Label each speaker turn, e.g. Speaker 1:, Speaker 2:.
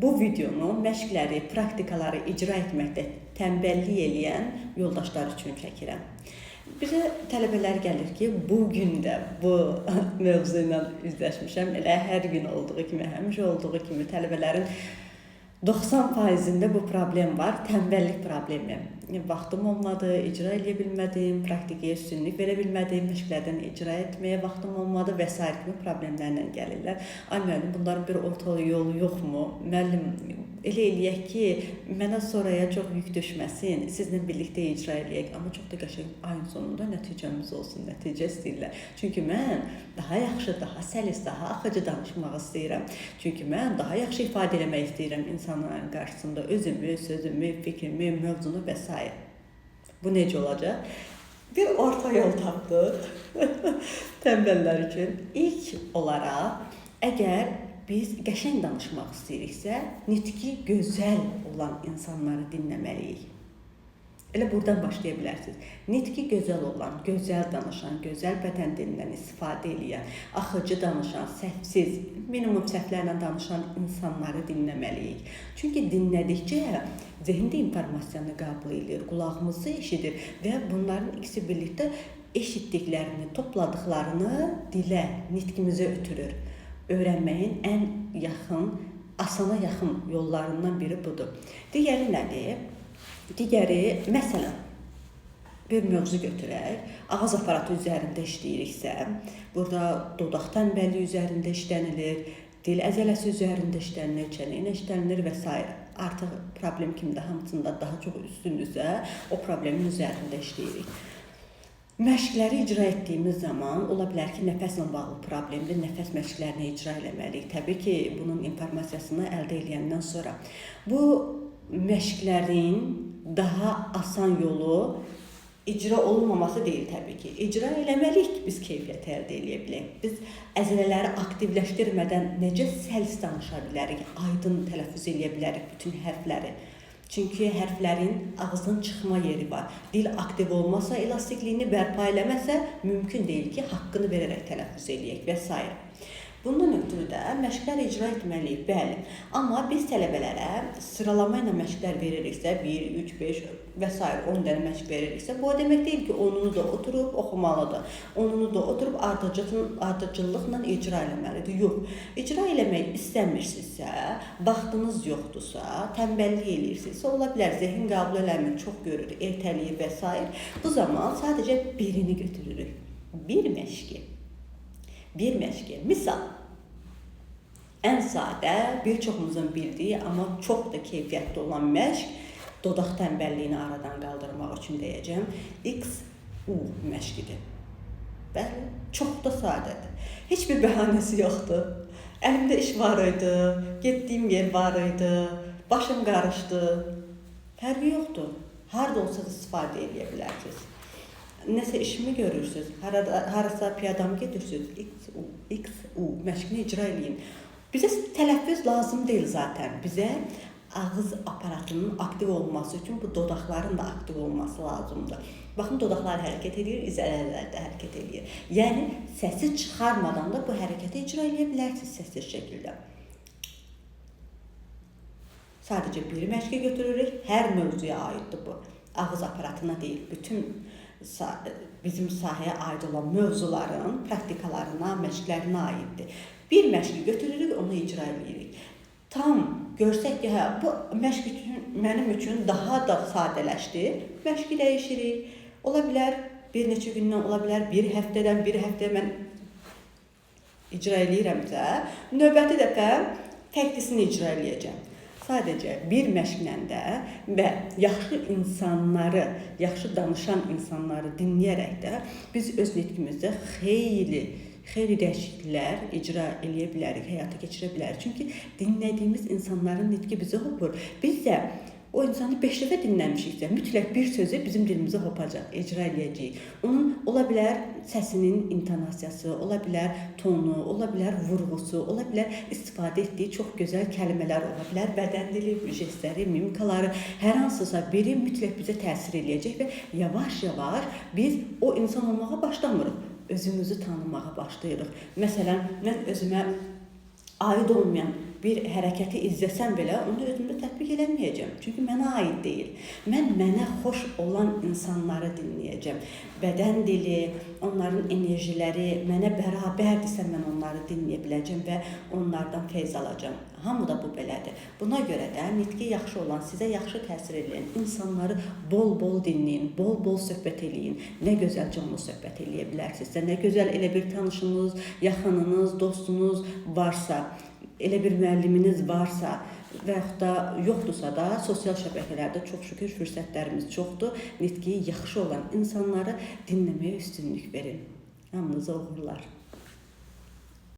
Speaker 1: bu videonu məşqləri, praktikaları icra etməkdə tənbəllik eləyən yoldaşlar üçün çəkirəm. Bizə tələbələr gəlir ki, bugün də bu mövzu ilə üzləşmişəm. Elə hər gün olduğu kimi, həmişə olduğu kimi tələbələrin 90%-də bu problem var, tənbəllik problemi. Vaxtım olmadı, icra edə bilmədim, praktikaya üstünlük verə bilmədim, məşqlərdən icra etməyə vaxtım olmadı və s. kimi problemlərlə gəlirlər. Ay müəllim, bunların bir orta yolu yoxmu? Müəllim, elə eləyək ki, mənə sonraya çox yük düşməsin, sizlə birlikdə icra eləyək, amma çox da qəşəng ayın sonunda nəticəmiz olsun, nəticə istəyirlər. Çünki mən daha yaxşı, daha səlis, daha axıcı danışmaq istəyirəm. Çünki mən daha yaxşı ifadə eləmək istəyirəm insanların qarşısında özümü, sözümü, fikrimi, mövzunu və s. Bu necə olacaq? Bir orta yol tapdıq tənbəllər üçün. İlk olaraq, əgər biz qəşəng danışmaq istəyiriksə, nitqi gözəl olan insanları dinləməliyik. Elə buradan başlaya bilərsiniz. Nitqi gözəl olan, gözəl danışan, gözəl bədən dilindən istifadə edən, axıcı danışan, səhvsiz, minimum səhvlərlə danışan insanları dinləməliyik. Çünki dinlədikcə zehində informasiyanı qəbul edir, qulağımızı eşidir və bunların ikisi birlikdə eşitdiklərini, topladıqlarını dilə, nitqimizə ötürür. Öyrənməyin ən yaxın, asana yaxın yollarından biri budur. Digəri nədir? Digəri, məsələn, bir mövzu götürək, ağız aparatı üzərində işləyiriksə, burada dodaq tənbəlliyi üzərində işlənilir, dil əzələsi üzərində işlənilir, çənə ilə işlənilir və s. Artıq problem kimdə hamısında daha çox üstündürsə, o problemin üzərində işləyirik. Məşqləri icra etdiyimiz zaman, ola bilər ki, nəfəslə bağlı problemdir, nəfəs məşqlərini icra eləməliyik. Təbii ki, bunun informasiyasını əldə edəndən sonra. Bu məşqlərin daha asan yolu icra olunmaması deyil təbii ki. İcra eləməliyik ki, biz keyfiyyət əldə edə bilək. Biz əzələləri aktivləşdirmədən necə səlis danışa bilərik, aydın tələffüz edə bilərik bütün hərfləri. Çünki hərflərin ağızdan çıxma yeri var. Dil aktiv olmasa, elastikliyini bərpa eləməsə, mümkün deyil ki, haqqını verərək tələffüz eləyək və s. Bundan ötürü də məşqlər icra etməliyik, bəli. Amma biz tələbələrə sıralama ilə məşqlər veririksə, 1, 3, 5 və s. 10 dənə məşq veririksə, bu demək deyil ki, onunu da oturub oxumalıdır. Onunu da oturub ardıcıllıqla icra eləməlidir. Yox, icra eləmək istəmirsinizsə, vaxtınız yoxdursa, tənbəllik eləyirsinizsə, ola bilər, zehin qəbul eləmir, çox görür, ertəliyir və s. Bu zaman sadəcə birini götürürük. Bir məşqi. Misal, ən sadə, bir çoxumuzun bildiyi, amma çox da keyfiyyətli olan məşq, dodaq tənbəlliyini aradan qaldırmaq üçün deyəcəm, XU məşqidir. Bəli, çox da sadədir. Heç bir bəhanəsi yoxdur. Əlimdə iş var idi, getdiyim yer var idi, başım qarışdı. Fərqi yoxdur. Harada olsa da istifadə edə bilərsiniz. Nəsə işimi görürsünüz, harasa piyadamı gedirsiniz, XU məşqini icra eləyin. Bizə tələffüz lazım deyil zaten. Bizə ağız aparatının aktiv olması üçün bu dodaqların da aktiv olması lazımdır. Baxın, dodaqlar hərəkət edir, izələlər də hərəkət edir. Yəni, səsi çıxarmadan da bu hərəkəti icra edə bilərsiniz səssiz şəkildə. Sadəcə bir məşqi götürürük, hər mövzuya aiddir bu. Ağız aparatına deyil, bütün bizim sahəyə aid olan mövzuların praktikalarına, məşqlərinə aiddir. Bir məşqi götürürük, onu icra edirik. Tam görsək ki, bu məşq mənim üçün daha da sadələşdi, məşqi dəyişirik. Ola bilər, bir neçə gündən, ola bilər, bir həftə mən icra eləyirəmsə, növbəti dəfə fərqlisini icra eləyəcəm. Sadəcə bir məşqlə də və yaxşı insanları, yaxşı danışan insanları dinləyərək də biz öz nitqimizdə xeyli dəyişikliklər icra eləyə bilərik, həyata keçirə bilərik. Çünki dinlədiyimiz insanların nitqi bizə hopur. Biz də o insanı 5 dəfə dinləmişiksə, mütləq bir sözü bizim dilimizə hopacaq, icra eləyəcəyik. Onun ola bilər səsinin intonasiyası, ola bilər tonu, ola bilər vurğusu, ola bilər istifadə etdiyi çox gözəl kəlmələr, ola bilər bədən dili, jestləri, mimikaları, hər hansısa biri mütləq bizə təsir eləyəcək və yavaş-yavaş biz o insan olmağa başlamırıq, özümüzü tanımağa başlayırıq. Məsələn, mən özümə aid olmayan bir hərəkəti izləsəm belə onu özümdə tətbiq eləməyəcəm. Çünki mənə aid deyil. Mən mənə xoş olan insanları dinləyəcəm. Bədən dili, onların enerjiləri mənə bərabərdirsə mən onları dinləyə biləcəm və onlardan feyz alacağam. Hamı da bu belədir. Buna görə də nitqi yaxşı olan, sizə yaxşı təsir edən insanları bol-bol dinləyin, bol-bol söhbət eləyin. Nə gözəl canlı söhbət eləyə bilərsinizsə, nə gözəl elə bir tanışınız, yaxınınız, dostunuz varsa, elə bir müəlliminiz varsa və yaxud da yoxdursa da sosial şəbəkələrdə çox şükür fürsətlərimiz çoxdur. Nitqi yaxşı olan insanları dinləməyə üstünlük verin. Hamınıza uğurlar.